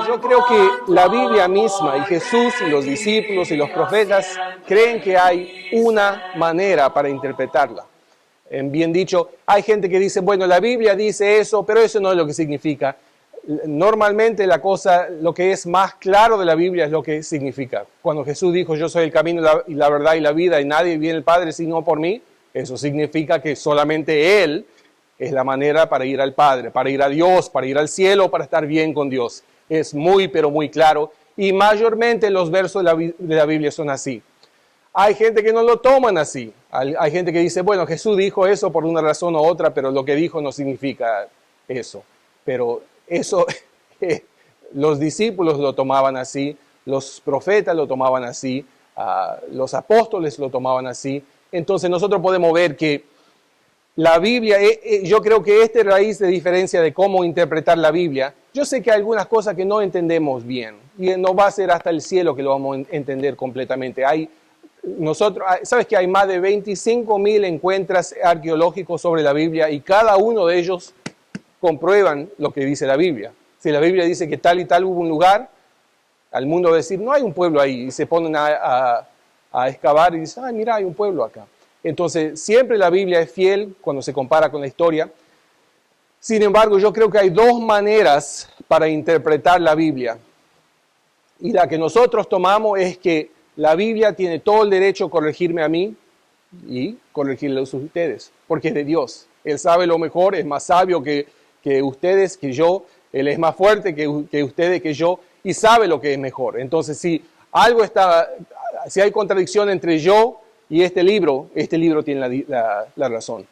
Yo creo que la Biblia misma y Jesús y los discípulos y los profetas creen que hay una manera para interpretarla. Bien dicho, hay gente que dice, bueno, la Biblia dice eso, pero eso no es lo que significa. Normalmente lo que es más claro de la Biblia es lo que significa. Cuando Jesús dijo, yo soy el camino y la verdad y la vida y nadie viene al Padre sino por mí, eso significa que solamente Él es la manera para ir al Padre, para ir a Dios, para ir al cielo, para estar bien con Dios. Es muy, pero muy claro. Y mayormente los versos de la Biblia son así. Hay gente que no lo toman así. Hay gente que dice, bueno, Jesús dijo eso por una razón u otra, pero lo que dijo no significa eso. Pero eso, los discípulos lo tomaban así, los profetas lo tomaban así, los apóstoles lo tomaban así. Entonces nosotros podemos ver que la Biblia, yo creo que esta es raíz de diferencia de cómo interpretar la Biblia. Yo sé que hay algunas cosas que no entendemos bien y no va a ser hasta el cielo que lo vamos a entender completamente. Sabes que hay más de 25.000 encuentros arqueológicos sobre la Biblia y cada uno de ellos comprueban lo que dice la Biblia. Si la Biblia dice que tal y tal hubo un lugar, al mundo va a decir, no hay un pueblo ahí, y se ponen a excavar y dicen, ay, mira, hay un pueblo acá. Entonces, siempre la Biblia es fiel cuando se compara con la historia. Sin embargo, yo creo que hay dos maneras para interpretar la Biblia. Y la que nosotros tomamos es que la Biblia tiene todo el derecho a corregirme a mí y corregirlos a ustedes, porque es de Dios. Él sabe lo mejor, es más sabio que ustedes, que yo. Él es más fuerte que ustedes, que yo, y sabe lo que es mejor. Entonces, si hay contradicción entre yo y este libro tiene la razón.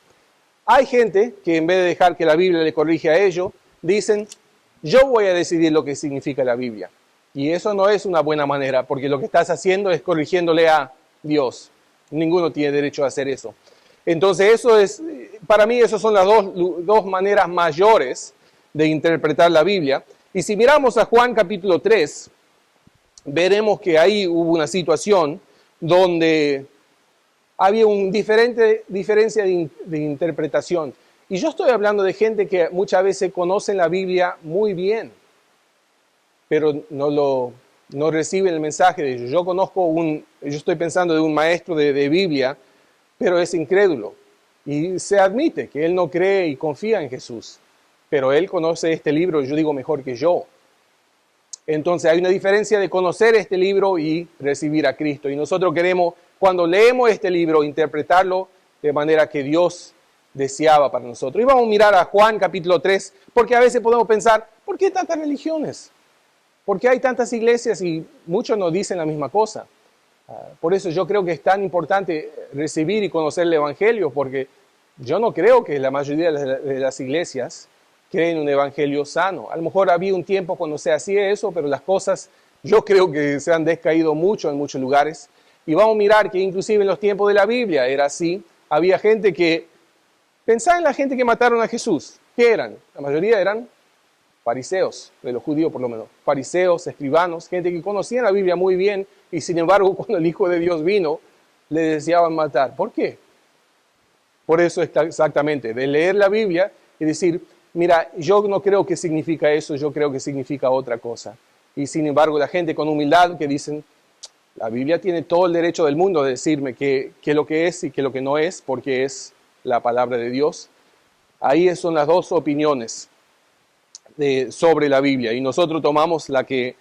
Hay gente que en vez de dejar que la Biblia le corrige a ellos, dicen, yo voy a decidir lo que significa la Biblia. Y eso no es una buena manera, porque lo que estás haciendo es corrigiéndole a Dios. Ninguno tiene derecho a hacer eso. Entonces, para mí, esas son las dos maneras mayores de interpretar la Biblia. Y si miramos a Juan capítulo 3, veremos que ahí hubo una situación donde había una diferencia de interpretación. Y yo estoy hablando de gente que muchas veces conocen la Biblia muy bien, pero no reciben el mensaje de ellos. Yo estoy pensando de un maestro de Biblia, pero es incrédulo. Y se admite que él no cree y confía en Jesús. Pero él conoce este libro, yo digo, mejor que yo. Entonces hay una diferencia de conocer este libro y recibir a Cristo. Y nosotros queremos, cuando leemos este libro, interpretarlo de manera que Dios deseaba para nosotros. Y vamos a mirar a Juan capítulo 3, porque a veces podemos pensar, ¿por qué tantas religiones? ¿Por qué hay tantas iglesias y muchos nos dicen la misma cosa? Por eso yo creo que es tan importante recibir y conocer el Evangelio, porque yo no creo que la mayoría de las iglesias creen un evangelio sano. A lo mejor había un tiempo cuando se hacía eso, pero las cosas yo creo que se han descaído mucho en muchos lugares. Y vamos a mirar que inclusive en los tiempos de la Biblia era así. Había gente que pensaba en la gente que mataron a Jesús. ¿Qué eran? La mayoría eran fariseos, de los judíos por lo menos. Fariseos, escribanos, gente que conocía la Biblia muy bien y sin embargo cuando el Hijo de Dios vino, le deseaban matar. ¿Por qué? Por eso está exactamente, de leer la Biblia y decir, mira, yo no creo que significa eso, yo creo que significa otra cosa. Y sin embargo, la gente con humildad que dicen, la Biblia tiene todo el derecho del mundo de decirme qué lo que es y qué lo que no es, porque es la palabra de Dios. Ahí son las dos opiniones sobre la Biblia. Y nosotros tomamos la que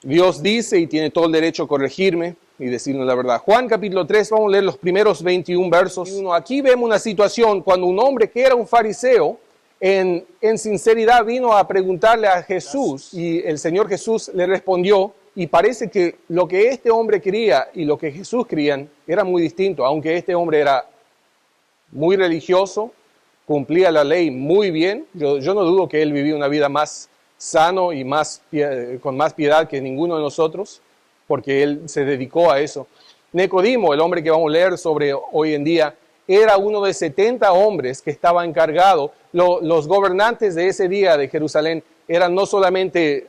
Dios dice y tiene todo el derecho a corregirme y decirnos la verdad. Juan capítulo 3, vamos a leer los primeros 21 versos. Aquí vemos una situación cuando un hombre que era un fariseo, en sinceridad vino a preguntarle a Jesús y el Señor Jesús le respondió y parece que lo que este hombre quería y lo que Jesús querían era muy distinto, aunque este hombre era muy religioso, cumplía la ley muy bien, yo no dudo que él vivía una vida más sano y con más piedad que ninguno de nosotros, porque él se dedicó a eso. Nicodimo, el hombre que vamos a leer sobre hoy en día, era uno de 70 hombres que estaba encargado. Los gobernantes de ese día de Jerusalén eran no solamente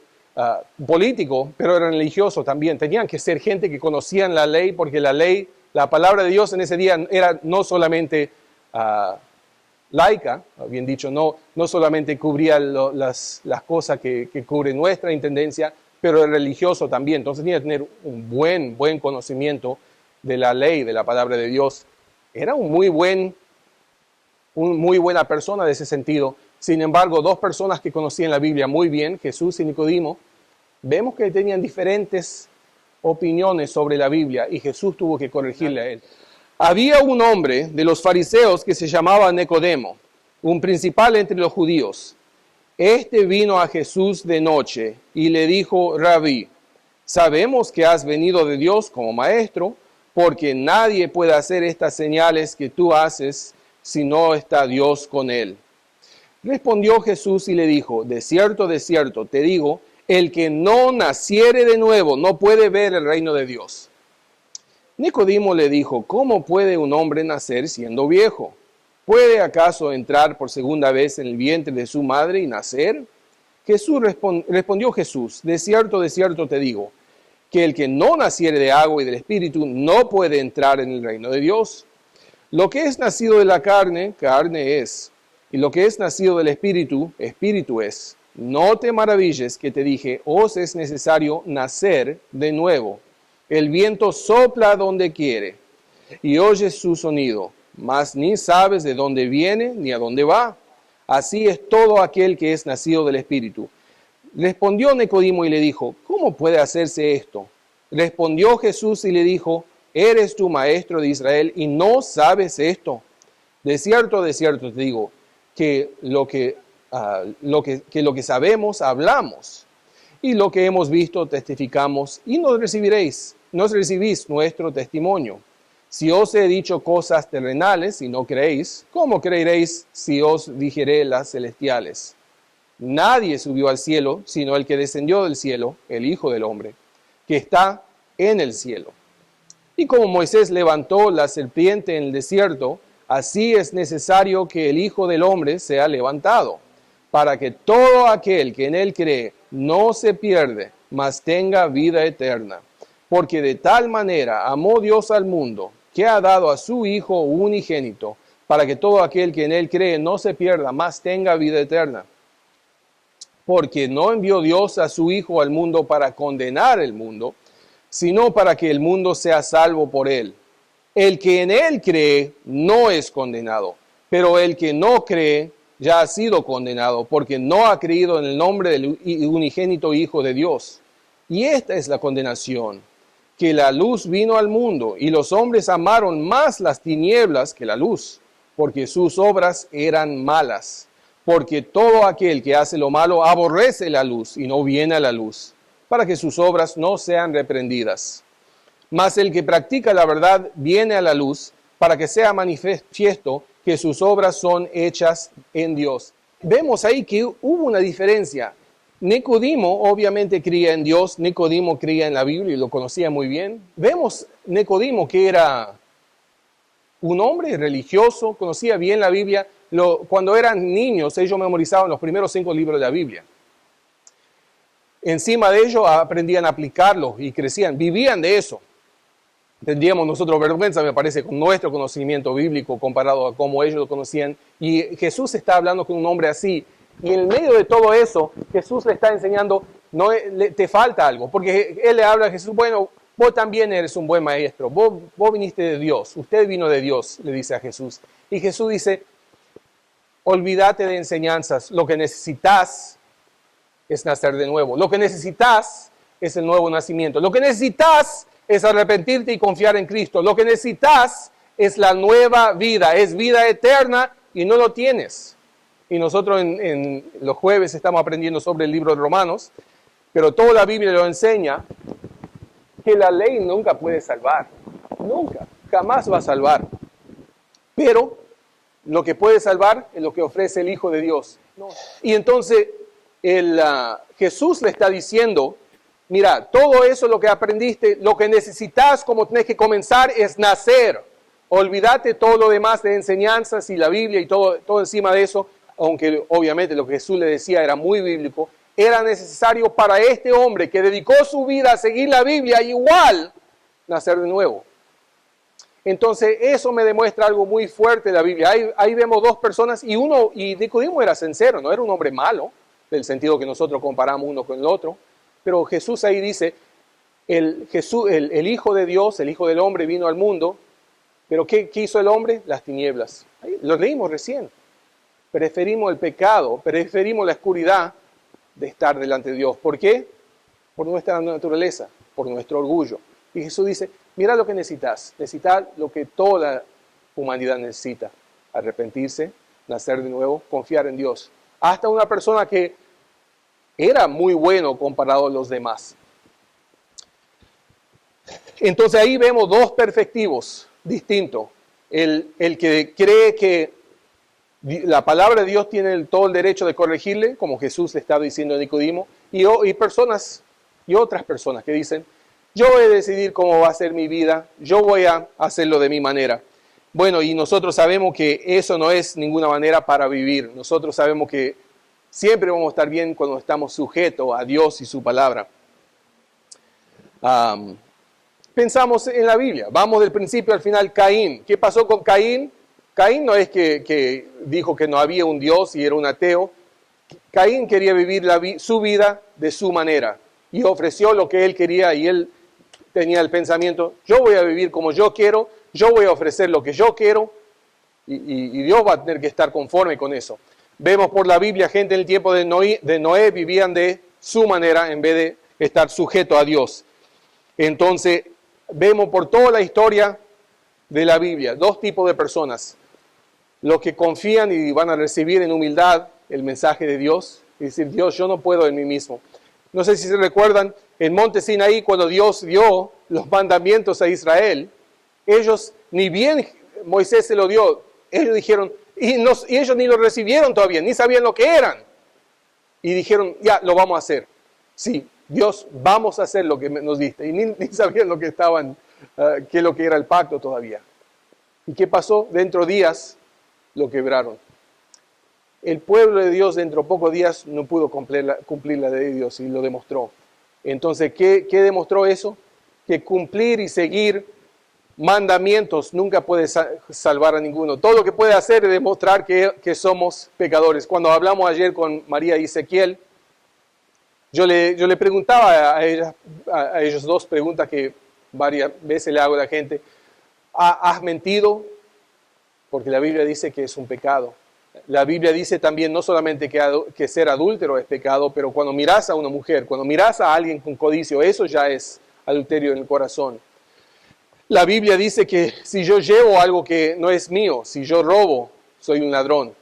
políticos, pero eran religiosos también. Tenían que ser gente que conocían la ley, porque la ley, la palabra de Dios en ese día era no solamente laica, bien dicho, no solamente cubría las cosas que cubre nuestra intendencia, pero el religioso también. Entonces tenía que tener un buen conocimiento de la ley, de la palabra de Dios. Era un muy buena persona de ese sentido. Sin embargo, dos personas que conocían la Biblia muy bien, Jesús y Nicodimo, vemos que tenían diferentes opiniones sobre la Biblia y Jesús tuvo que corregirle a él. Había un hombre de los fariseos que se llamaba Nicodemo, un principal entre los judíos. Este vino a Jesús de noche y le dijo: Rabí, sabemos que has venido de Dios como maestro, porque nadie puede hacer estas señales que tú haces si no está Dios con él. Respondió Jesús y le dijo: de cierto, te digo, el que no naciere de nuevo no puede ver el reino de Dios. Nicodimo le dijo: ¿cómo puede un hombre nacer siendo viejo? ¿Puede acaso entrar por segunda vez en el vientre de su madre y nacer? Respondió Jesús: de cierto, te digo, que el que no naciere de agua y del Espíritu no puede entrar en el reino de Dios. Lo que es nacido de la carne, carne es, y lo que es nacido del Espíritu, Espíritu es. No te maravilles que te dije: os es necesario nacer de nuevo. El viento sopla donde quiere, y oyes su sonido, mas ni sabes de dónde viene ni a dónde va. Así es todo aquel que es nacido del Espíritu. Respondió Nicodimo y le dijo: ¿cómo puede hacerse esto? Respondió Jesús y le dijo: ¿eres tú maestro de Israel y no sabes esto? De cierto te digo, que lo que sabemos hablamos, y lo que hemos visto testificamos, y no recibís nuestro testimonio. Si os he dicho cosas terrenales y no creéis, ¿cómo creeréis si os dijere las celestiales? Nadie subió al cielo, sino el que descendió del cielo, el Hijo del Hombre, que está en el cielo. Y como Moisés levantó la serpiente en el desierto, así es necesario que el Hijo del Hombre sea levantado, para que todo aquel que en él cree no se pierde, mas tenga vida eterna. Porque de tal manera amó Dios al mundo, que ha dado a su Hijo unigénito, para que todo aquel que en él cree no se pierda, mas tenga vida eterna. Porque no envió Dios a su Hijo al mundo para condenar el mundo, sino para que el mundo sea salvo por él. El que en él cree no es condenado, pero el que no cree ya ha sido condenado, porque no ha creído en el nombre del unigénito Hijo de Dios. Y esta es la condenación, que la luz vino al mundo, y los hombres amaron más las tinieblas que la luz, porque sus obras eran malas. Porque todo aquel que hace lo malo aborrece la luz y no viene a la luz, para que sus obras no sean reprendidas. Mas el que practica la verdad viene a la luz, para que sea manifiesto que sus obras son hechas en Dios. Vemos ahí que hubo una diferencia. Nicodimo obviamente creía en Dios, Nicodimo creía en la Biblia y lo conocía muy bien. Vemos Nicodimo que era un hombre religioso, conocía bien la Biblia. Cuando eran niños, ellos memorizaban los primeros 5 libros de la Biblia. Encima de ello aprendían a aplicarlos y crecían, vivían de eso. Tendríamos nosotros vergüenza, me parece, con nuestro conocimiento bíblico comparado a cómo ellos lo conocían. Y Jesús está hablando con un hombre así. Y en medio de todo eso, Jesús le está enseñando, te falta algo. Porque él le habla a Jesús: bueno, vos también eres un buen maestro. Vos viniste de Dios. Usted vino de Dios, le dice a Jesús. Y Jesús dice: olvídate de enseñanzas. Lo que necesitas es nacer de nuevo. Lo que necesitas es el nuevo nacimiento. Lo que necesitas es arrepentirte y confiar en Cristo. Lo que necesitas es la nueva vida, es vida eterna y no lo tienes. Y nosotros en los jueves estamos aprendiendo sobre el libro de Romanos, pero toda la Biblia lo enseña que la ley nunca puede salvar. Nunca, jamás va a salvar. Pero lo que puede salvar es lo que ofrece el Hijo de Dios. Y entonces Jesús le está diciendo: mira, todo eso lo que aprendiste, lo que necesitas, como tenés que comenzar, es nacer. Olvídate todo lo demás de enseñanzas y la Biblia y todo encima de eso, aunque obviamente lo que Jesús le decía era muy bíblico. Era necesario para este hombre que dedicó su vida a seguir la Biblia igual nacer de nuevo. Entonces, eso me demuestra algo muy fuerte de la Biblia. Ahí vemos dos personas y Nicodemo era sincero, no era un hombre malo, del sentido que nosotros comparamos uno con el otro. Pero Jesús ahí dice, el Hijo de Dios, el Hijo del Hombre vino al mundo, pero ¿qué hizo el hombre? Las tinieblas. Ahí lo leímos recién. Preferimos el pecado, preferimos la oscuridad de estar delante de Dios. ¿Por qué? Por nuestra naturaleza, por nuestro orgullo. Y Jesús dice, mira lo que necesitas lo que toda la humanidad necesita, arrepentirse, nacer de nuevo, confiar en Dios. Hasta una persona que era muy bueno comparado a los demás. Entonces ahí vemos dos perspectivos distintos. El que cree que la palabra de Dios tiene todo el derecho de corregirle, como Jesús le estaba diciendo a Nicodemo, y otras personas que dicen, yo voy a decidir cómo va a ser mi vida, yo voy a hacerlo de mi manera. Bueno, y nosotros sabemos que eso no es ninguna manera para vivir. Nosotros sabemos que siempre vamos a estar bien cuando estamos sujetos a Dios y su palabra. Pensamos en la Biblia. Vamos del principio al final. Caín. ¿Qué pasó con Caín? Caín no es que dijo que no había un Dios y era un ateo. Caín quería vivir su vida de su manera y ofreció lo que él quería y él tenía el pensamiento, yo voy a vivir como yo quiero, yo voy a ofrecer lo que yo quiero y Dios va a tener que estar conforme con eso. Vemos por la Biblia gente en el tiempo de Noé vivían de su manera en vez de estar sujeto a Dios. Entonces vemos por toda la historia de la Biblia dos tipos de personas. Los que confían y van a recibir en humildad el mensaje de Dios y decir, Dios, yo no puedo en mí mismo. No sé si se recuerdan, en Monte Sinaí, cuando Dios dio los mandamientos a Israel, ellos, ni bien Moisés se lo dio, ellos dijeron, y ellos ni lo recibieron todavía, ni sabían lo que eran. Y dijeron, ya, lo vamos a hacer. Sí, Dios, vamos a hacer lo que nos diste. Y ni sabían lo que qué es lo que era el pacto todavía. ¿Y qué pasó? Dentro de días lo quebraron. El pueblo de Dios dentro de pocos días no pudo cumplir la ley de Dios y lo demostró. Entonces, ¿qué demostró eso? Que cumplir y seguir mandamientos nunca puede salvar a ninguno. Todo lo que puede hacer es demostrar que somos pecadores. Cuando hablamos ayer con María y Ezequiel, yo le preguntaba a ellos dos preguntas que varias veces le hago a la gente. ¿Has mentido? Porque la Biblia dice que es un pecado. La Biblia dice también no solamente que ser adúltero es pecado, pero cuando miras a una mujer, cuando miras a alguien con codicio, eso ya es adulterio en el corazón. La Biblia dice que si yo llevo algo que no es mío, si yo robo, soy un ladrón.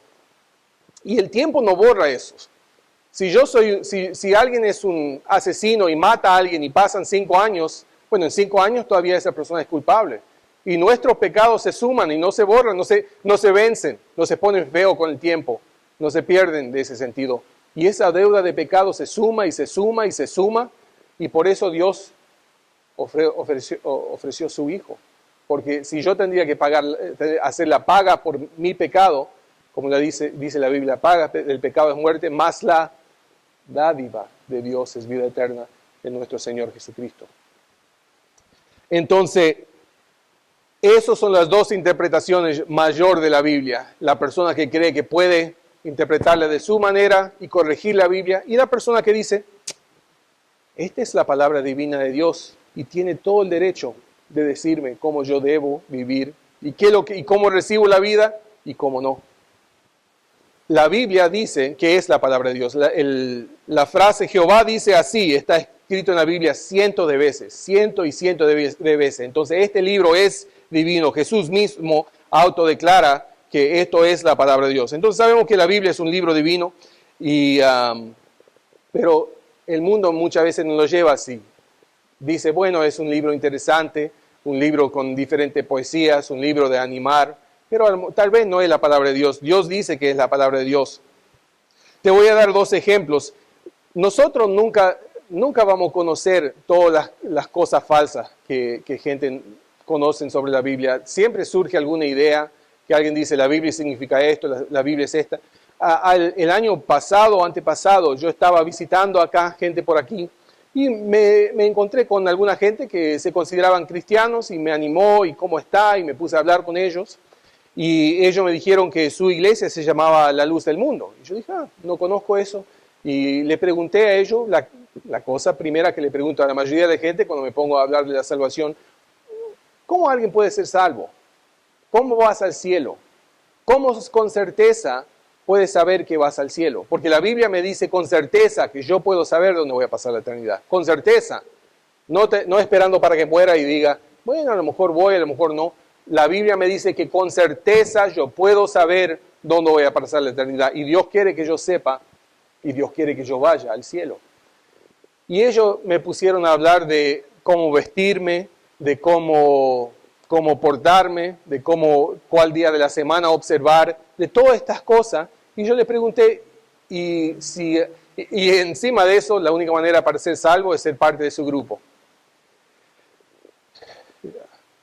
Y el tiempo no borra eso. Si alguien es un asesino y mata a alguien y pasan 5 años, bueno, en 5 años todavía esa persona es culpable. Y nuestros pecados se suman y no se borran, no se vencen, no se ponen feo con el tiempo, no se pierden de ese sentido. Y esa deuda de pecado se suma y se suma y se suma, y por eso Dios ofreció su Hijo. Porque si yo tendría que hacer la paga por mi pecado, como dice la Biblia, paga del pecado es muerte, más la dádiva de Dios es vida eterna en nuestro Señor Jesucristo. Entonces, esas son las dos interpretaciones mayores de la Biblia. La persona que cree que puede interpretarla de su manera y corregir la Biblia, y la persona que dice, esta es la palabra divina de Dios y tiene todo el derecho de decirme cómo yo debo vivir y cómo recibo la vida y cómo no. La Biblia dice que es la palabra de Dios. La frase Jehová dice así, está escrito en la Biblia cientos de veces. Entonces este libro es divino. Jesús mismo autodeclara que esto es la palabra de Dios. Entonces sabemos que la Biblia es un libro divino, pero el mundo muchas veces no lo lleva así. Dice, bueno, es un libro interesante, un libro con diferentes poesías, un libro de animar, pero tal vez no es la palabra de Dios. Dios dice que es la palabra de Dios. Te voy a dar 2 ejemplos. Nosotros nunca vamos a conocer todas las cosas falsas que gente conoce sobre la Biblia. Siempre surge alguna idea que alguien dice, la Biblia significa esto, la Biblia es esta. El año pasado o antepasado, yo estaba visitando acá, gente por aquí, Y me encontré con alguna gente que se consideraban cristianos y me animó y cómo está y me puse a hablar con ellos. Y ellos me dijeron que su iglesia se llamaba La Luz del Mundo. Y yo dije, no conozco eso. Y le pregunté a ellos la cosa primera que le pregunto a la mayoría de gente cuando me pongo a hablar de la salvación. ¿Cómo alguien puede ser salvo? ¿Cómo vas al cielo? ¿Cómo con certeza puedes saber que vas al cielo? Porque la Biblia me dice con certeza que yo puedo saber dónde voy a pasar la eternidad. Con certeza. No esperando para que muera y diga, bueno, a lo mejor voy, a lo mejor no. La Biblia me dice que con certeza yo puedo saber dónde voy a pasar la eternidad. Y Dios quiere que yo sepa y Dios quiere que yo vaya al cielo. Y ellos me pusieron a hablar de cómo vestirme, de cómo portarme, de cuál día de la semana observar, de todas estas cosas. Y yo le pregunté, y encima de eso, la única manera para ser salvo es ser parte de su grupo.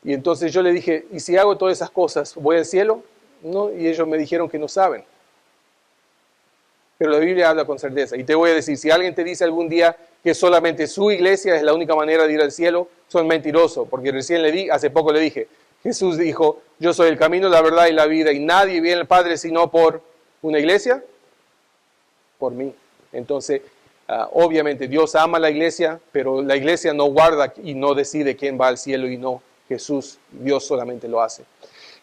Y entonces yo le dije, ¿y si hago todas esas cosas, voy al cielo? No, y ellos me dijeron que no saben. Pero la Biblia habla con certeza. Y te voy a decir, si alguien te dice algún día que solamente su iglesia es la única manera de ir al cielo, son mentirosos. Porque hace poco le dije, Jesús dijo, yo soy el camino, la verdad y la vida, y nadie viene al Padre sino por una iglesia, por mí. Entonces, obviamente Dios ama la iglesia, pero la iglesia no guarda y no decide quién va al cielo y no. Jesús, Dios solamente lo hace.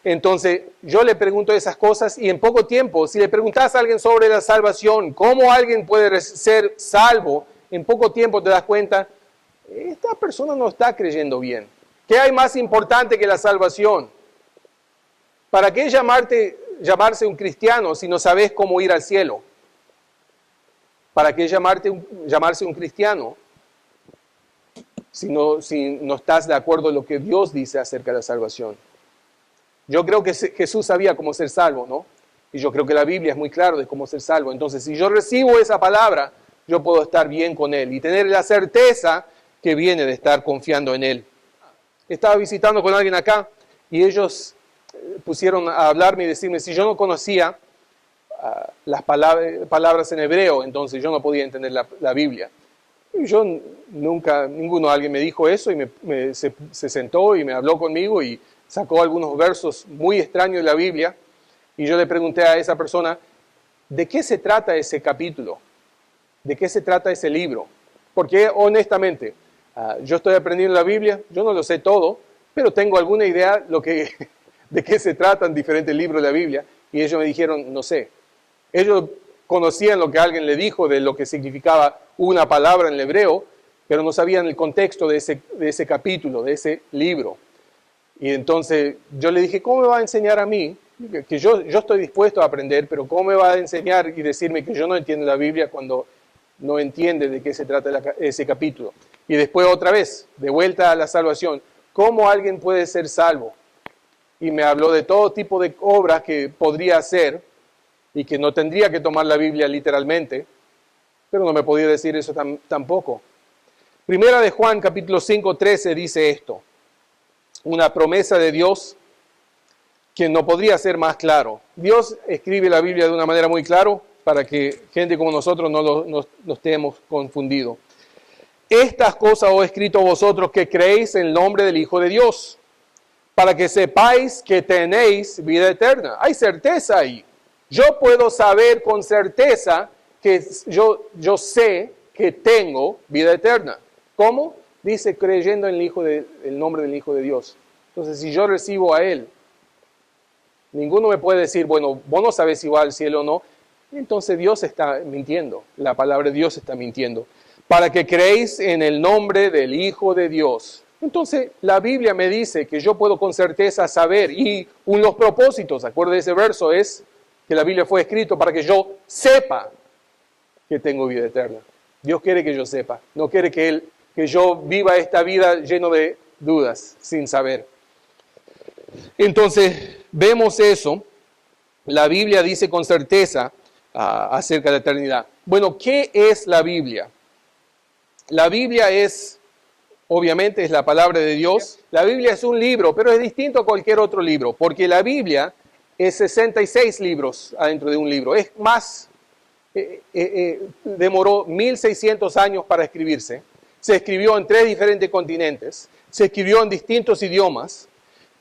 Entonces, yo le pregunto esas cosas y en poco tiempo, si le preguntas a alguien sobre la salvación, cómo alguien puede ser salvo, en poco tiempo te das cuenta, esta persona no está creyendo bien. ¿Qué hay más importante que la salvación? ¿Para qué llamarse un cristiano si no sabes cómo ir al cielo? ¿Para qué llamarse un cristiano si no estás de acuerdo en lo que Dios dice acerca de la salvación? Yo creo que Jesús sabía cómo ser salvo, ¿no? Y yo creo que la Biblia es muy clara de cómo ser salvo. Entonces, si yo recibo esa palabra, yo puedo estar bien con Él y tener la certeza que viene de estar confiando en Él. Estaba visitando con alguien acá y ellos pusieron a hablarme y decirme, si yo no conocía las palabras en hebreo, entonces yo no podía entender la Biblia. Y yo alguien me dijo eso y se sentó y me habló conmigo y sacó algunos versos muy extraños de la Biblia y yo le pregunté a esa persona, ¿de qué se trata ese capítulo? ¿De qué se trata ese libro? Porque honestamente, yo estoy aprendiendo la Biblia, yo no lo sé todo, pero tengo alguna idea de qué se tratan diferentes libros de la Biblia y ellos me dijeron, no sé. Ellos conocían lo que alguien le dijo de lo que significaba una palabra en el hebreo, pero no sabían el contexto de ese capítulo, de ese libro. Y entonces yo le dije, ¿cómo me va a enseñar a mí? Que yo estoy dispuesto a aprender, pero ¿cómo me va a enseñar y decirme que yo no entiendo la Biblia cuando no entiende de qué se trata ese capítulo? Y después otra vez, de vuelta a la salvación, ¿cómo alguien puede ser salvo? Y me habló de todo tipo de obras que podría hacer y que no tendría que tomar la Biblia literalmente, pero no me podía decir eso tampoco. Primera de Juan, capítulo 5, 13, dice esto. Una promesa de Dios que no podría ser más claro. Dios escribe la Biblia de una manera muy clara para que gente como nosotros no estemos confundidos. Estas cosas os he escrito a vosotros que creéis en el nombre del Hijo de Dios, para que sepáis que tenéis vida eterna. Hay certeza ahí. Yo puedo saber con certeza que yo sé que tengo vida eterna. ¿Cómo? Dice creyendo en el nombre del Hijo de Dios. Entonces, si yo recibo a Él, ninguno me puede decir, bueno, vos no sabes si va al cielo o no. Entonces Dios está mintiendo. La palabra de Dios está mintiendo. Para que creéis en el nombre del Hijo de Dios. Entonces, la Biblia me dice que yo puedo con certeza saber. Y uno de los propósitos, acuérdate de ese verso, es que la Biblia fue escrito para que yo sepa que tengo vida eterna. Dios quiere que yo sepa. No quiere que yo viva esta vida lleno de dudas, sin saber. Entonces, vemos eso. La Biblia dice con certeza acerca de la eternidad. Bueno, ¿qué es la Biblia? La Biblia obviamente es la palabra de Dios. La Biblia es un libro, pero es distinto a cualquier otro libro, porque la Biblia es 66 libros adentro de un libro. Es más, demoró 1600 años para escribirse. se escribió en 3 diferentes continentes, se escribió en distintos idiomas,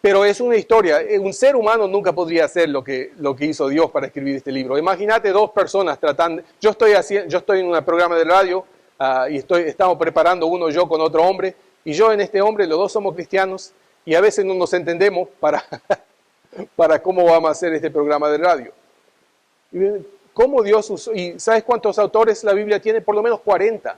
pero es una historia. Un ser humano nunca podría hacer lo que hizo Dios para escribir este libro. Imagínate 2 personas tratando. Yo estoy en un programa de radio y estamos preparando uno yo con otro hombre, y yo en este hombre, los 2 somos cristianos, y a veces no nos entendemos para cómo vamos a hacer este programa de radio. ¿Cómo Dios usó? ¿Y sabes cuántos autores la Biblia tiene? Por lo menos 40.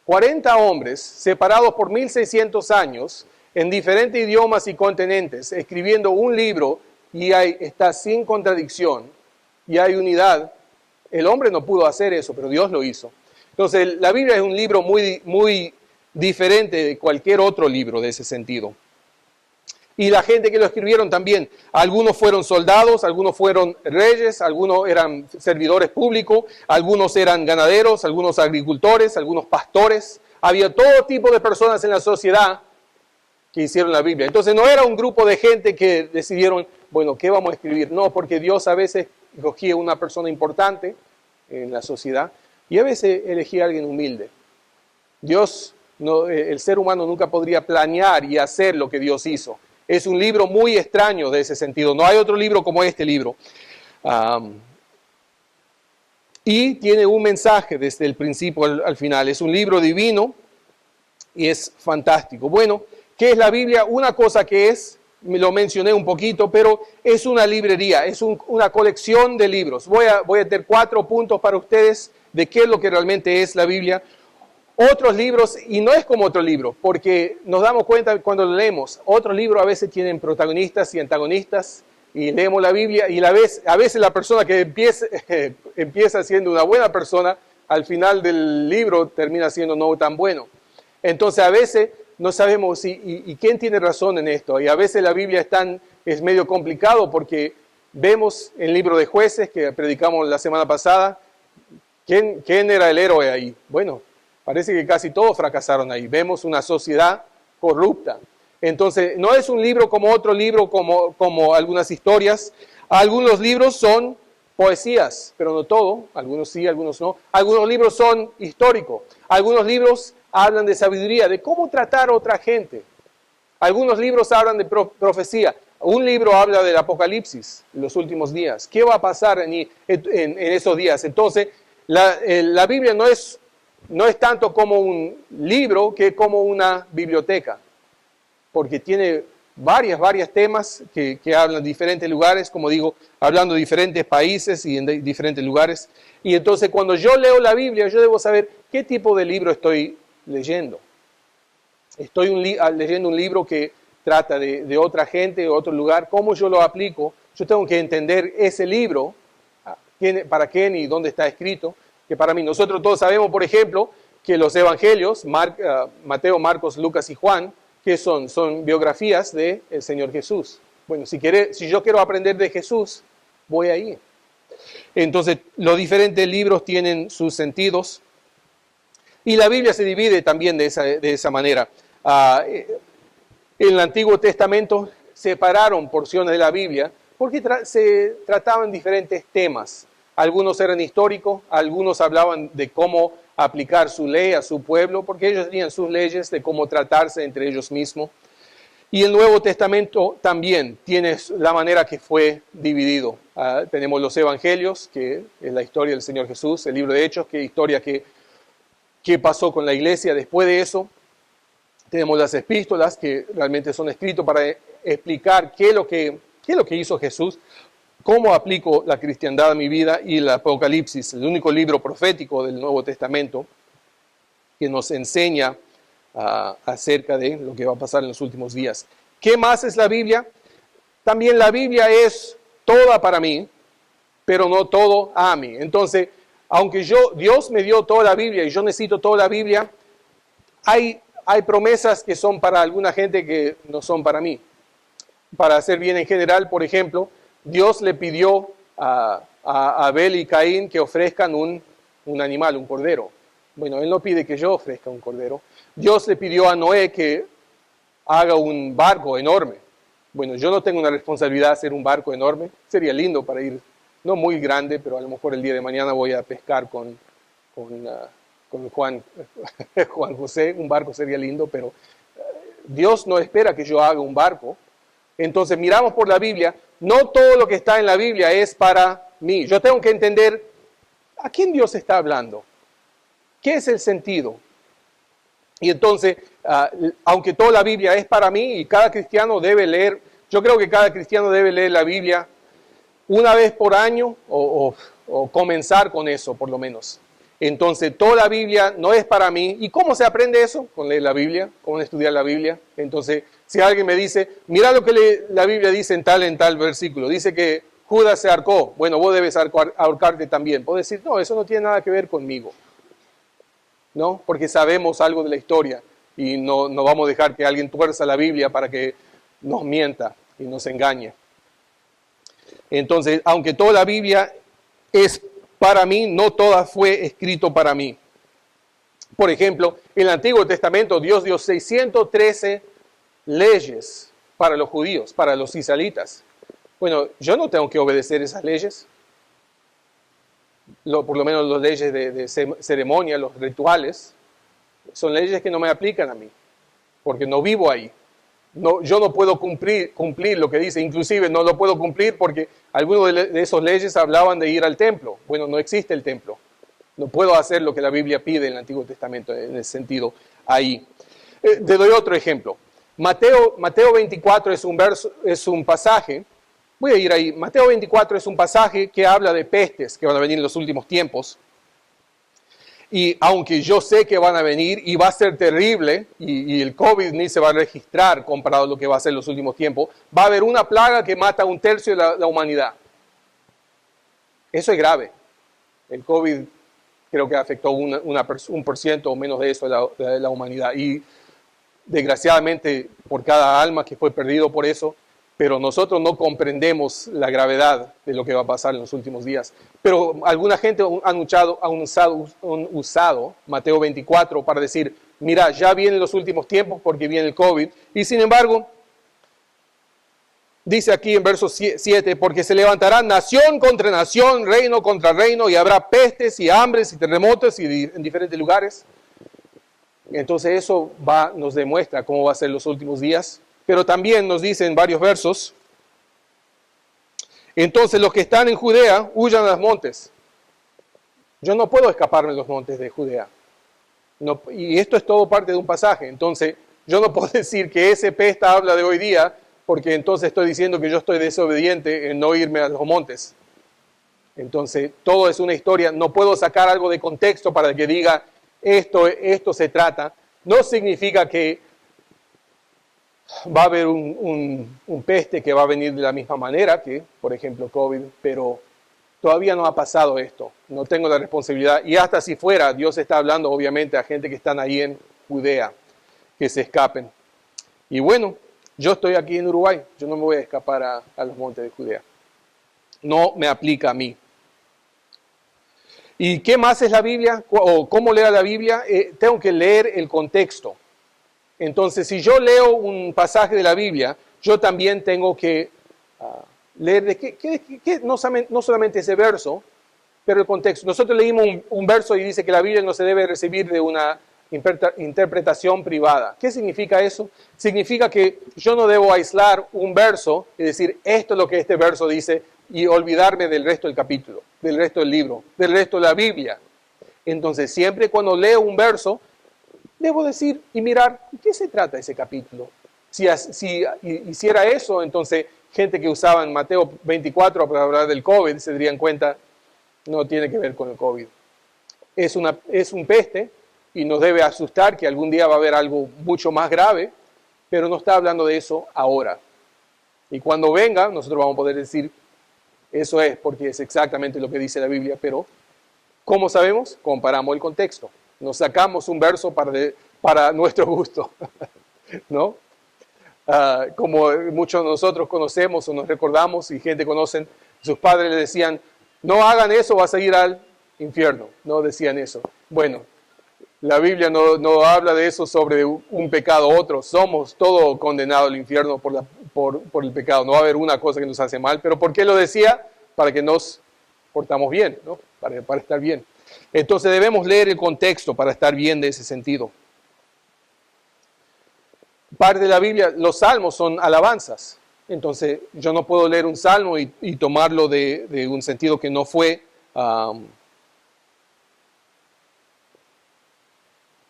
40 hombres separados por 1600 años en diferentes idiomas y continentes, escribiendo un libro, y está sin contradicción y hay unidad. El hombre no pudo hacer eso, pero Dios lo hizo. Entonces, la Biblia es un libro muy, muy diferente de cualquier otro libro de ese sentido. Y la gente que lo escribieron también, algunos fueron soldados, algunos fueron reyes, algunos eran servidores públicos, algunos eran ganaderos, algunos agricultores, algunos pastores. Había todo tipo de personas en la sociedad que hicieron la Biblia. Entonces no era un grupo de gente que decidieron, bueno, ¿qué vamos a escribir? No, porque Dios a veces escogía una persona importante en la sociedad y a veces elegía a alguien humilde. El ser humano nunca podría planear y hacer lo que Dios hizo. Es un libro muy extraño de ese sentido. No hay otro libro como este libro. Y tiene un mensaje desde el principio al final. Es un libro divino y es fantástico. Bueno, ¿qué es la Biblia? Una cosa que es, lo mencioné un poquito, pero es una librería, es una colección de libros. Voy a tener 4 puntos para ustedes de qué es lo que realmente es la Biblia. Otros libros, y no es como otro libro, porque nos damos cuenta cuando lo leemos, otros libros a veces tienen protagonistas y antagonistas, y leemos la Biblia, y a veces la persona que empieza siendo una buena persona, al final del libro termina siendo no tan bueno. Entonces a veces no sabemos y quién tiene razón en esto, y a veces la Biblia es medio complicado, porque vemos en el libro de Jueces, que predicamos la semana pasada, ¿quién era el héroe ahí? Bueno, parece que casi todos fracasaron ahí. Vemos una sociedad corrupta. Entonces, no es un libro como otro libro, como algunas historias. Algunos libros son poesías, pero no todo. Algunos sí, algunos no. Algunos libros son históricos. Algunos libros hablan de sabiduría, de cómo tratar a otra gente. Algunos libros hablan de profecía. Un libro habla del Apocalipsis, los últimos días. ¿Qué va a pasar en esos días? Entonces, la Biblia no es tanto como un libro que como una biblioteca, porque tiene varios temas que hablan de diferentes lugares, como digo, hablando de diferentes países y en diferentes lugares. Y entonces cuando yo leo la Biblia, yo debo saber qué tipo de libro estoy leyendo. Estoy leyendo un libro que trata de otra gente, de otro lugar. ¿Cómo yo lo aplico? Yo tengo que entender ese libro, para quién y dónde está escrito. Que para mí, nosotros todos sabemos, por ejemplo, que los evangelios, Mateo, Marcos, Lucas y Juan, que son biografías del Señor Jesús. Bueno, si yo quiero aprender de Jesús, voy ahí. Entonces, los diferentes libros tienen sus sentidos. Y la Biblia se divide también de esa manera. En el Antiguo Testamento separaron porciones de la Biblia porque se trataban diferentes temas. Algunos eran históricos, algunos hablaban de cómo aplicar su ley a su pueblo, porque ellos tenían sus leyes de cómo tratarse entre ellos mismos. Y el Nuevo Testamento también tiene la manera que fue dividido. Tenemos los Evangelios, que es la historia del Señor Jesús, el libro de Hechos, que es historia que pasó con la iglesia después de eso. Tenemos las epístolas, que realmente son escritos para explicar qué es lo que hizo Jesús. ¿Cómo aplico la cristiandad a mi vida? Y el Apocalipsis, el único libro profético del Nuevo Testamento que nos enseña acerca de lo que va a pasar en los últimos días. ¿Qué más es la Biblia? También la Biblia es toda para mí, pero no todo a mí. Entonces, aunque Dios me dio toda la Biblia y yo necesito toda la Biblia, hay promesas que son para alguna gente que no son para mí. Para hacer bien en general, por ejemplo, Dios le pidió a Abel y Caín que ofrezcan un animal, un cordero. Bueno, Él no pide que yo ofrezca un cordero. Dios le pidió a Noé que haga un barco enorme. Bueno, yo no tengo una responsabilidad de hacer un barco enorme. Sería lindo para ir, no muy grande, pero a lo mejor el día de mañana voy a pescar con con Juan José, un barco sería lindo, pero Dios no espera que yo haga un barco. Entonces miramos por la Biblia, no todo lo que está en la Biblia es para mí. Yo tengo que entender a quién Dios está hablando, qué es el sentido. Y entonces, aunque toda la Biblia es para mí y cada cristiano debe leer, yo creo que cada cristiano debe leer la Biblia una vez por año o comenzar con eso por lo menos. Entonces, toda la Biblia no es para mí. ¿Y cómo se aprende eso? Con leer la Biblia, con estudiar la Biblia. Entonces, si alguien me dice, mira lo que la Biblia dice en tal versículo, dice que Judas se ahorcó, bueno, vos debes ahorcarte también. Puedo decir, no, eso no tiene nada que ver conmigo, ¿no? Porque sabemos algo de la historia y no vamos a dejar que alguien tuerza la Biblia para que nos mienta y nos engañe. Entonces, aunque toda la Biblia es para mí, no toda fue escrito para mí. Por ejemplo, en el Antiguo Testamento Dios dio 613 leyes para los judíos, para los israelitas. Bueno, yo no tengo que obedecer esas leyes. Por lo menos las leyes de ceremonia, los rituales, son leyes que no me aplican a mí, porque no vivo ahí. No, yo no puedo cumplir lo que dice, inclusive no lo puedo cumplir porque algunas de esas leyes hablaban de ir al templo. Bueno, no existe el templo. No puedo hacer lo que la Biblia pide en el Antiguo Testamento en ese sentido ahí. Te doy otro ejemplo. Mateo 24 es un pasaje, voy a ir ahí. Mateo 24 es un pasaje que habla de pestes que van a venir en los últimos tiempos. Y aunque yo sé que van a venir y va a ser terrible, y el COVID ni se va a registrar comparado a lo que va a ser en los últimos tiempos, va a haber una plaga que mata a 1/3 de la humanidad. Eso es grave. El COVID creo que afectó un 1% o menos de eso de la humanidad. Y desgraciadamente por cada alma que fue perdido por eso, pero nosotros no comprendemos la gravedad de lo que va a pasar en los últimos días. Pero alguna gente han usado Mateo 24 para decir, mira, ya vienen los últimos tiempos porque viene el COVID. Y sin embargo, dice aquí en verso 7, porque se levantará nación contra nación, reino contra reino, y habrá pestes y hambres y terremotos en diferentes lugares. Entonces eso nos demuestra cómo va a ser los últimos días. Pero también nos dice en varios versos, entonces los que están en Judea huyan a los montes. Yo no puedo escaparme de los montes de Judea. No, y esto es todo parte de un pasaje. Entonces yo no puedo decir que ese pesta habla de hoy día, porque entonces estoy diciendo que yo estoy desobediente en no irme a los montes. Entonces todo es una historia. No puedo sacar algo de contexto para que diga esto se trata. No significa que va a haber un peste que va a venir de la misma manera que, por ejemplo, COVID, pero todavía no ha pasado esto. No tengo la responsabilidad. Y hasta si fuera, Dios está hablando obviamente a gente que están ahí en Judea, que se escapen. Y bueno, yo estoy aquí en Uruguay. Yo no me voy a escapar a los montes de Judea. No me aplica a mí. ¿Y qué más es la Biblia? ¿O cómo leer la Biblia? Tengo que leer el contexto. Entonces, si yo leo un pasaje de la Biblia, yo también tengo que leer no solamente ese verso, pero el contexto. Nosotros leímos un verso y dice que la Biblia no se debe recibir de una interpretación privada. ¿Qué significa eso? Significa que yo no debo aislar un verso y decir, esto es lo que este verso dice, y olvidarme del resto del capítulo, del resto del libro, del resto de la Biblia. Entonces, siempre cuando leo un verso, debo decir y mirar, ¿de qué se trata ese capítulo? Si hiciera eso, entonces gente que usaba en Mateo 24 para hablar del COVID se darían cuenta, no tiene que ver con el COVID. Es un peste y nos debe asustar que algún día va a haber algo mucho más grave, pero no está hablando de eso ahora. Y cuando venga, nosotros vamos a poder decir, eso es porque es exactamente lo que dice la Biblia, pero ¿cómo sabemos? Comparamos el contexto. Nos sacamos un verso para nuestro gusto, ¿no? Como muchos de nosotros conocemos o nos recordamos y gente conocen, sus padres le decían, no hagan eso, vas a ir al infierno. No decían eso. Bueno, la Biblia no habla de eso sobre un pecado u otro. Somos todos condenados al infierno por el pecado. No va a haber una cosa que nos hace mal. ¿Pero por qué lo decía? Para que nos portamos bien, ¿no? Para estar bien. Entonces debemos leer el contexto para estar bien de ese sentido. Parte de la Biblia, los salmos son alabanzas. Entonces yo no puedo leer un salmo y tomarlo de un sentido que no fue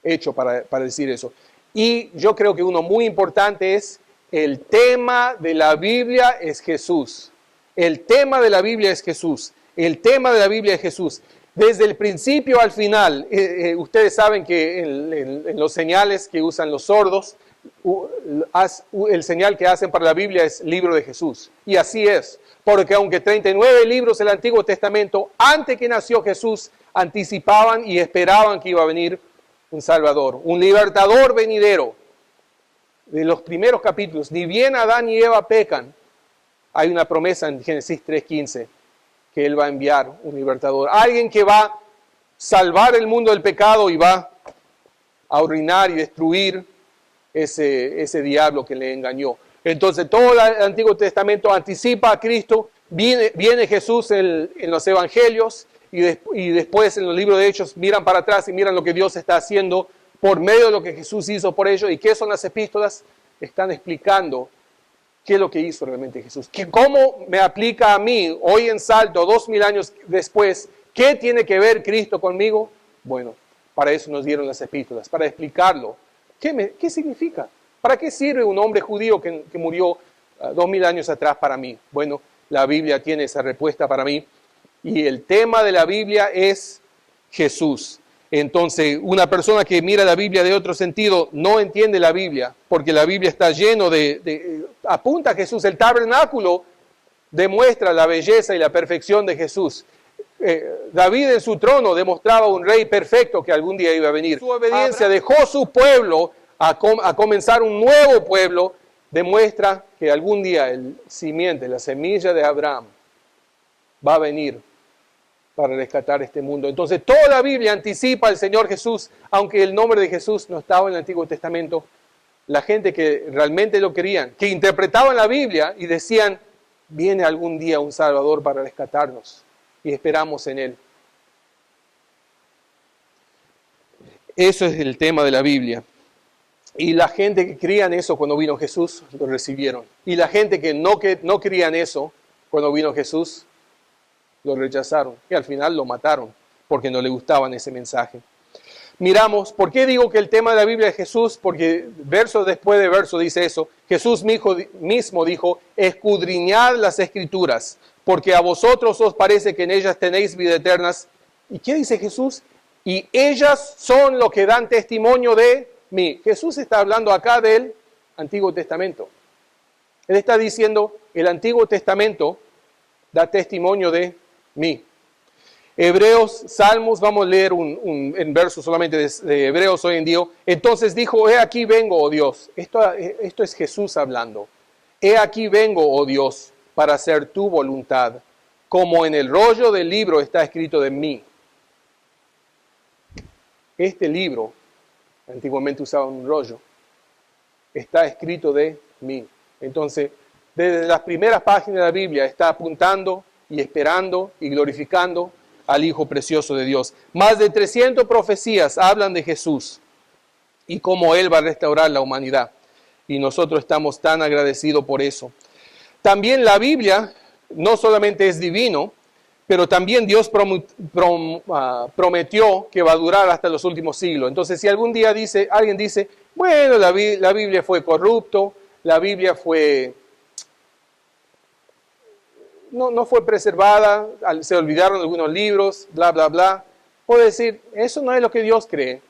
hecho para decir eso. Y yo creo que uno muy importante es el tema de la Biblia es Jesús. El tema de la Biblia es Jesús. El tema de la Biblia es Jesús. Desde el principio al final, ustedes saben que en los señales que usan los sordos, el señal que hacen para la Biblia es libro de Jesús. Y así es, porque aunque 39 libros del Antiguo Testamento, antes que nació Jesús, anticipaban y esperaban que iba a venir un Salvador, un libertador venidero. De los primeros capítulos, ni bien Adán y Eva pecan, hay una promesa en Génesis 3:15, que Él va a enviar un libertador, alguien que va a salvar el mundo del pecado y va a arruinar y destruir ese diablo que le engañó. Entonces todo el Antiguo Testamento anticipa a Cristo, viene Jesús en los evangelios y después en los libros de Hechos miran para atrás y miran lo que Dios está haciendo por medio de lo que Jesús hizo por ellos. ¿Y qué son las epístolas? Están explicando qué es lo que hizo realmente Jesús. ¿Cómo me aplica a mí, hoy en Salto, 2000 años después, qué tiene que ver Cristo conmigo? Bueno, para eso nos dieron las epístolas, para explicarlo. ¿Qué significa? ¿Para qué sirve un hombre judío que murió 2000 años atrás para mí? Bueno, la Biblia tiene esa respuesta para mí. Y el tema de la Biblia es Jesús. Entonces, una persona que mira la Biblia de otro sentido no entiende la Biblia, porque la Biblia está lleno apunta a Jesús. El tabernáculo demuestra la belleza y la perfección de Jesús. David en su trono demostraba un rey perfecto que algún día iba a venir. Su obediencia dejó su pueblo a comenzar un nuevo pueblo, demuestra que algún día el simiente, la semilla de Abraham, va a venir para rescatar este mundo. Entonces toda la Biblia anticipa al Señor Jesús, aunque el nombre de Jesús no estaba en el Antiguo Testamento. La gente que realmente lo querían, que interpretaban la Biblia y decían, viene algún día un Salvador para rescatarnos y esperamos en Él. Eso es el tema de la Biblia. Y la gente que creía en eso cuando vino Jesús, lo recibieron. Y la gente que no creía en eso cuando vino Jesús, lo rechazaron y al final lo mataron porque no le gustaban ese mensaje. Miramos, ¿por qué digo que el tema de la Biblia es Jesús? Porque verso después de verso dice eso. Jesús mismo dijo, escudriñad las Escrituras, porque a vosotros os parece que en ellas tenéis vida eterna. ¿Y qué dice Jesús? Y ellas son lo que dan testimonio de mí. Jesús está hablando acá del Antiguo Testamento. Él está diciendo, el Antiguo Testamento da testimonio de mí. Hebreos, Salmos, vamos a leer en verso solamente de Hebreos hoy en día. Entonces dijo, he aquí vengo, oh Dios. Esto es Jesús hablando. He aquí vengo, oh Dios, para hacer tu voluntad, como en el rollo del libro está escrito de mí. Este libro, antiguamente usaban un rollo, está escrito de mí. Entonces, desde las primeras páginas de la Biblia está apuntando y esperando y glorificando al Hijo precioso de Dios. Más de 300 profecías hablan de Jesús y cómo Él va a restaurar la humanidad. Y nosotros estamos tan agradecidos por eso. También la Biblia no solamente es divino, pero también Dios prometió que va a durar hasta los últimos siglos. Entonces, si algún día alguien dice, bueno, la Biblia fue corrupto, la Biblia no fue preservada, se olvidaron algunos libros, bla, bla, bla. Puedo decir, eso no es lo que Dios cree.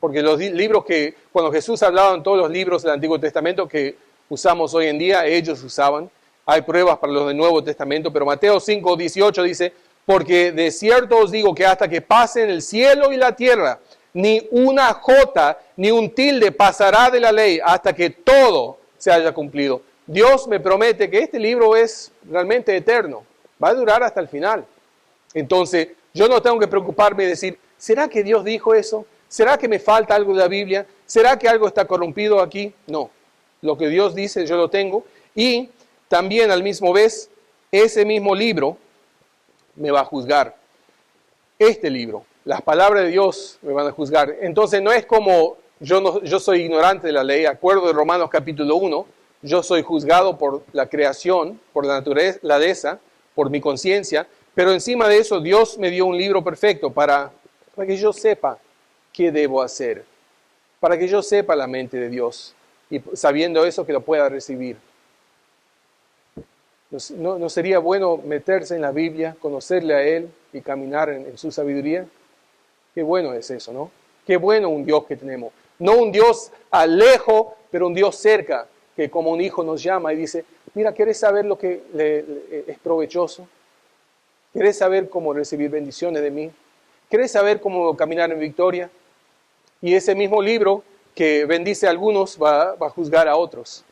Porque los libros que, cuando Jesús hablaba en todos los libros del Antiguo Testamento que usamos hoy en día, ellos usaban. Hay pruebas para los del Nuevo Testamento, pero Mateo 5:18 dice, porque de cierto os digo que hasta que pasen el cielo y la tierra, ni una jota, ni un tilde pasará de la ley hasta que todo se haya cumplido. Dios me promete que este libro es realmente eterno, va a durar hasta el final. Entonces, yo no tengo que preocuparme y decir, ¿será que Dios dijo eso? ¿Será que me falta algo de la Biblia? ¿Será que algo está corrompido aquí? No, lo que Dios dice yo lo tengo. Y también al mismo vez, ese mismo libro me va a juzgar. Este libro las palabras de Dios me van a juzgar. Entonces no es como yo soy ignorante de la ley, de acuerdo de Romanos capítulo 1, yo soy juzgado por la creación, por la naturaleza, por mi conciencia, pero encima de eso Dios me dio un libro perfecto para que yo sepa qué debo hacer, para que yo sepa la mente de Dios y sabiendo eso que lo pueda recibir. ¿No sería bueno meterse en la Biblia, conocerle a Él y caminar en su sabiduría? Qué bueno es eso, ¿no? Qué bueno un Dios que tenemos. No un Dios lejos, pero un Dios cerca, que como un hijo nos llama y dice, mira, ¿quieres saber lo que es provechoso? ¿Quieres saber cómo recibir bendiciones de mí? ¿Quieres saber cómo caminar en victoria? Y ese mismo libro que bendice a algunos va a juzgar a otros.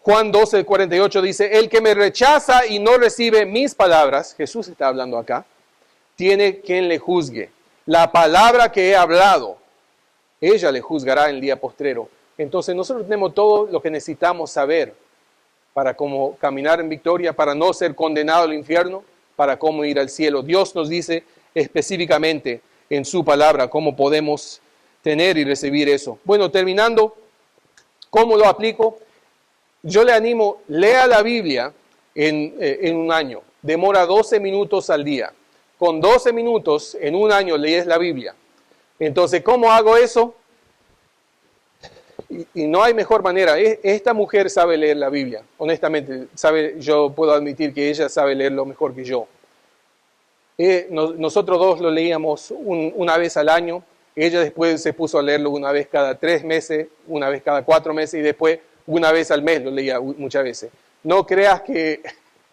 Juan 12:48 dice, el que me rechaza y no recibe mis palabras, Jesús está hablando acá, tiene quien le juzgue. La palabra que he hablado, ella le juzgará en el día postrero. Entonces nosotros tenemos todo lo que necesitamos saber para cómo caminar en victoria, para no ser condenado al infierno, para cómo ir al cielo. Dios nos dice específicamente en su palabra cómo podemos tener y recibir eso. Bueno, terminando, ¿cómo lo aplico? Yo le animo, lea la Biblia en un año. Demora 12 minutos al día. Con 12 minutos en un año lees la Biblia. Entonces, ¿cómo hago eso? Y no hay mejor manera. Esta mujer sabe leer la Biblia. Honestamente, yo puedo admitir que ella sabe leerlo mejor que yo. Nosotros dos lo leíamos una vez al año. Ella después se puso a leerlo una vez cada 3 meses, una vez cada 4 meses y después una vez al mes lo leía muchas veces. No creas que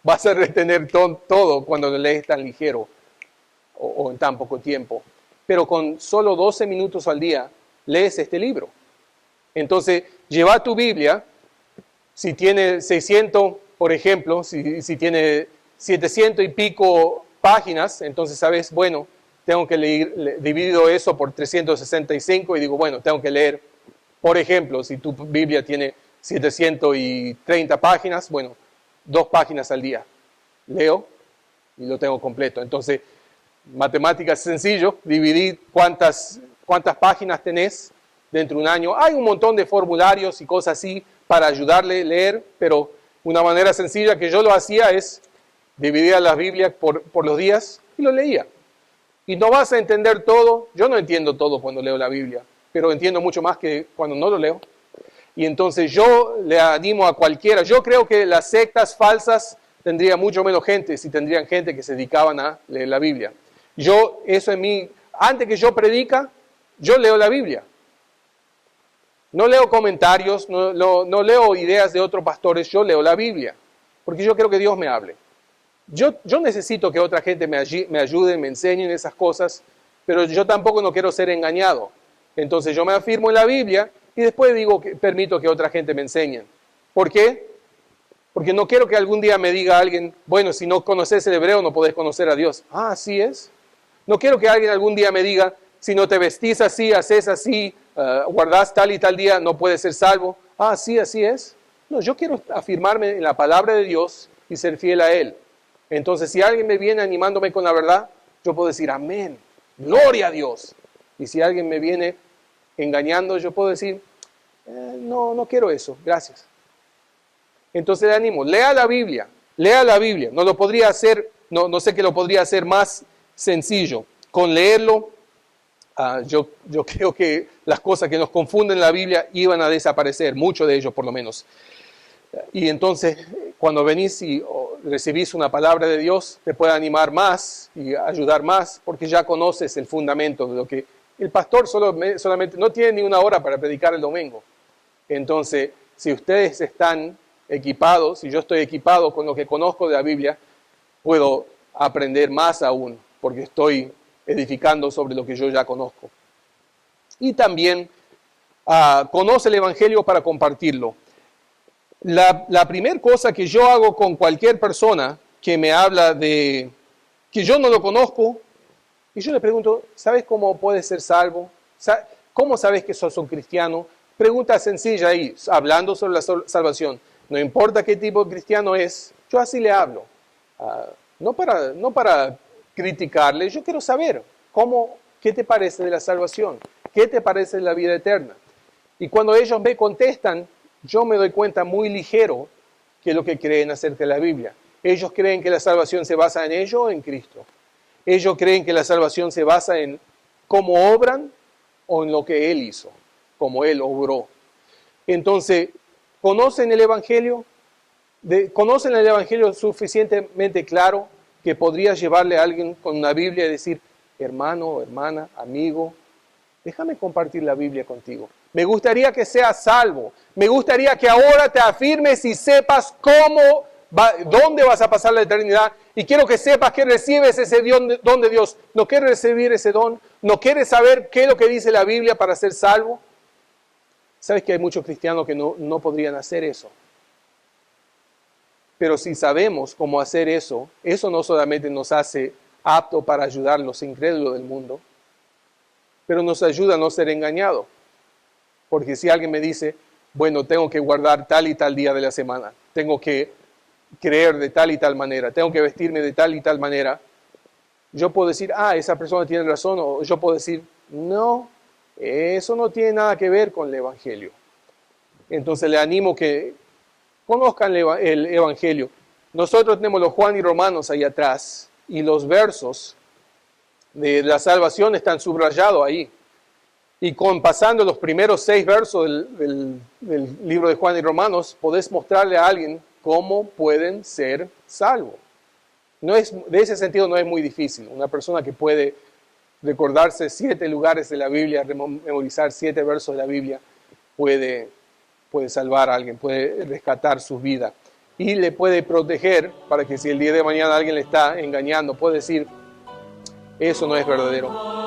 vas a retener todo cuando lo lees tan ligero o en tan poco tiempo. Pero con solo 12 minutos al día lees este libro. Entonces, lleva tu Biblia, si tiene 600, por ejemplo, si tiene 700 y pico páginas, entonces sabes, bueno, tengo que leer, divido eso por 365 y digo, bueno, tengo que leer, por ejemplo, si tu Biblia tiene 730 páginas, bueno, 2 páginas al día. Leo y lo tengo completo. Entonces, matemáticas sencillo, dividir cuántas páginas tenés dentro de un año. Hay un montón de formularios y cosas así para ayudarle a leer, pero una manera sencilla que yo lo hacía es dividir las Biblias por los días y lo leía. Y no vas a entender todo, yo no entiendo todo cuando leo la Biblia, pero entiendo mucho más que cuando no lo leo. Y entonces yo le animo a cualquiera, yo creo que las sectas falsas tendrían mucho menos gente si tendrían gente que se dedicaban a leer la Biblia. Eso en mí, antes que yo predica, yo leo la Biblia. No leo comentarios, no leo ideas de otros pastores, yo leo la Biblia, porque yo quiero que Dios me hable. Yo necesito que otra gente me ayude, me enseñen esas cosas, pero yo tampoco no quiero ser engañado. Entonces yo me afirmo en la Biblia y después digo que permito que otra gente me enseñe. ¿Por qué? Porque no quiero que algún día me diga alguien, bueno, si no conoces el hebreo no podés conocer a Dios. Ah, así es. No quiero que alguien algún día me diga, si no te vestís así, haces así, guardás tal y tal día, no puedes ser salvo. Ah, sí, así es. No, yo quiero afirmarme en la palabra de Dios y ser fiel a Él. Entonces, si alguien me viene animándome con la verdad, yo puedo decir, amén, gloria a Dios. Y si alguien me viene engañando, yo puedo decir, no quiero eso, gracias. Entonces le animo, lea la Biblia. No lo podría hacer, no sé que lo podría hacer más sencillo. Con leerlo, yo creo que las cosas que nos confunden en la Biblia iban a desaparecer, muchos de ellos por lo menos. Y entonces, cuando venís y recibís una palabra de Dios, te puede animar más y ayudar más, porque ya conoces el fundamento de lo que el pastor solamente no tiene ni una hora para predicar el domingo. Entonces, si ustedes están equipados, si yo estoy equipado con lo que conozco de la Biblia, puedo aprender más aún, porque estoy edificando sobre lo que yo ya conozco. Y también conoce el Evangelio para compartirlo. La primera cosa que yo hago con cualquier persona que me habla de que yo no lo conozco, y yo le pregunto, ¿sabes cómo puedes ser salvo? ¿Cómo sabes que sos un cristiano? Pregunta sencilla ahí, hablando sobre la salvación. No importa qué tipo de cristiano es, yo así le hablo. No para criticarle, yo quiero saber cómo ¿Qué te parece de la salvación? ¿Qué te parece de la vida eterna? Y cuando ellos me contestan, yo me doy cuenta muy ligero que es lo que creen acerca de la Biblia. Ellos creen que la salvación se basa en ellos o en Cristo. Ellos creen que la salvación se basa en cómo obran o en lo que Él hizo, como Él obró. Entonces, ¿conocen el Evangelio? ¿Conocen el Evangelio suficientemente claro que podría llevarle a alguien con una Biblia y decir, hermano, hermana, amigo, déjame compartir la Biblia contigo? Me gustaría que seas salvo. Me gustaría que ahora te afirmes y sepas dónde vas a pasar la eternidad. Y quiero que sepas que recibes ese don de Dios. ¿No quieres recibir ese don? ¿No quieres saber qué es lo que dice la Biblia para ser salvo? ¿Sabes que hay muchos cristianos que no podrían hacer eso? Pero si sabemos cómo hacer eso, eso no solamente nos hace apto para ayudar a los incrédulos del mundo, pero nos ayuda a no ser engañados. Porque si alguien me dice, bueno, tengo que guardar tal y tal día de la semana, tengo que creer de tal y tal manera, tengo que vestirme de tal y tal manera, yo puedo decir, esa persona tiene razón, o yo puedo decir, no, eso no tiene nada que ver con el Evangelio. Entonces le animo que conozcan el Evangelio. Nosotros tenemos los Juan y Romanos ahí atrás, y los versos de la salvación están subrayados ahí. Y pasando los primeros 6 versos del libro de Juan y Romanos, podés mostrarle a alguien cómo pueden ser salvos. De ese sentido no es muy difícil. Una persona que puede recordarse 7 lugares de la Biblia, memorizar 7 versos de la Biblia, puede salvar a alguien, puede rescatar su vida. Y le puede proteger para que si el día de mañana alguien le está engañando, puede decir, eso no es verdadero.